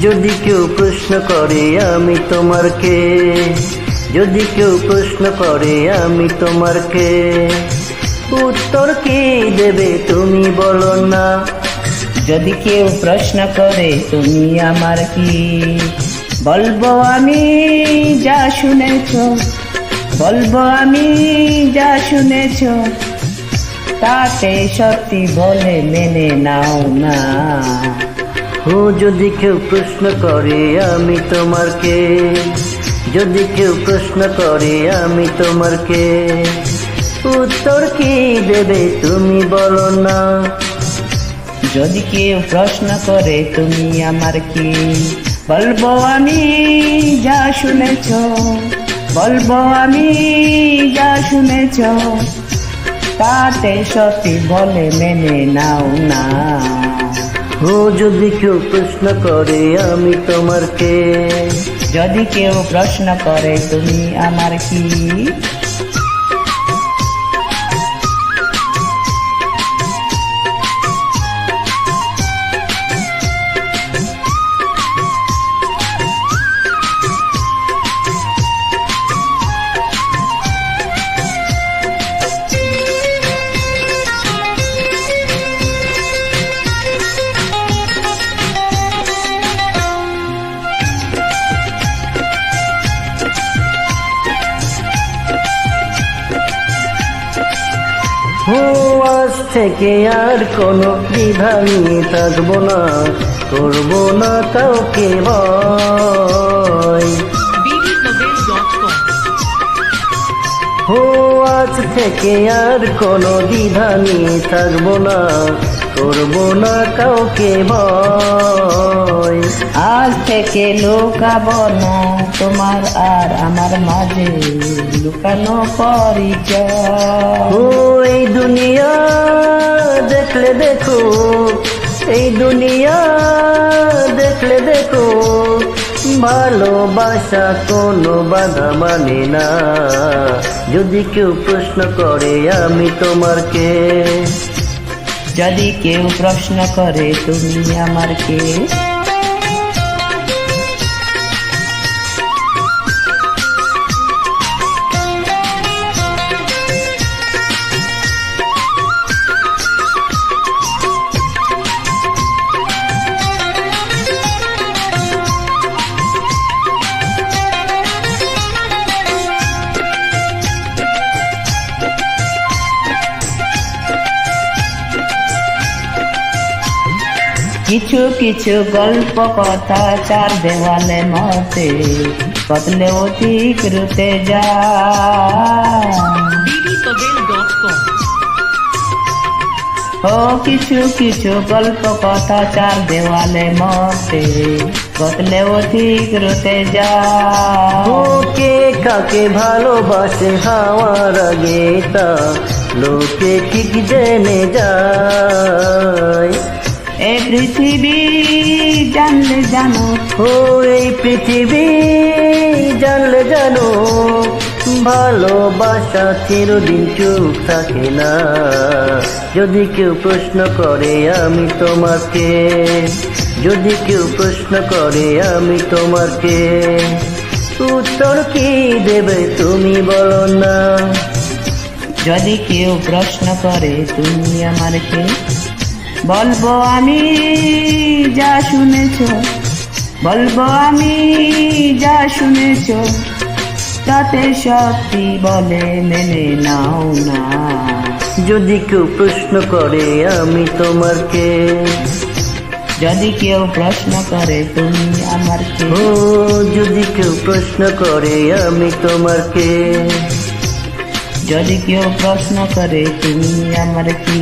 যদি কেউ প্রশ্ন করে আমি তোমার কে, যদি কেউ প্রশ্ন করে আমি তোমার কে, উত্তর কি দেবে তুমি বলো না। যদি কেউ প্রশ্ন করে তুমি আমার কি, বলবো আমি যা শুনেছ, বলবো আমি যা শুনেছ, তাতে সত্যি বলে মেনে নাও না। ও যদি কেউ প্রশ্ন করে আমি তোমার কে, যদি কেউ প্রশ্ন করে আমি তোমার কে, উত্তর কি দেবে তুমি বলো না। যদি কেউ প্রশ্ন করে তুমি আমার কি, বলবো আমি যা শুনেছ, বলবো আমি যা শুনেছ, তাতে সত্যি বলে মেনে নাও না। ও যদি কেউ প্রশ্ন করে আমি তোমার কে, যদি কেউ প্রশ্ন করে তুমি আমার কি। ও আজ থেকে আর কোনো দ্বিধা নিয়ে থাকবো না, করবো না কাউকে ভয়। ও আজ থেকে আর কোনো দ্বিধা নিয়ে থাকবো না, করবো না কাউকে ভয়। আজ থেকে লুকাবো না তোমার আর আমার মাঝে লুকানো পরিচয়। ও এই দুনিয়া দেখলে দেখো, এই দুনিয়া দেখলে দেখো, ভালোবাসা কোনো বাধা মানে না। যদি কেউ প্রশ্ন করে আমি তোমার কে, যদি কেউ প্রশ্ন করে তুমি আমার কে। কিছু কিছু গল্প কথা চার দেওয়ালে মতে কতলে অধিক রুতে যায়। ও কিছু কিছু গল্প কথা চার দেওয়ালে মতে কতলে অধিক রুতে যায়। ও কে কাকে ভালোবাসে হওয়ার আগে তা লোকে ঠিক জেনে যায়। এই পৃথিবী জানলে জানো, ও এই পৃথিবী জানলে জানো, ভালোবাসা চিরদিন চুপ থাকে না। যদি কেউ প্রশ্ন করে আমি তোমাকে, যদি কেউ প্রশ্ন করে আমি তোমাকে, উত্তর কি দেবে তুমি বলো না। যদি কেউ প্রশ্ন করে তুমি আমার কে, বলবো আমি যা শুনেছ, বলবো আমি যা শুনেছ, তাতে সত্যি বলে মেনে নাও না। যদি কেউ প্রশ্ন করে আমি তোমার কে, যদি কেউ প্রশ্ন করে তুমি আমার কে। ও যদি কেউ প্রশ্ন করে আমি তোমার কে, যদি কেউ প্রশ্ন করে তুমি আমার কি।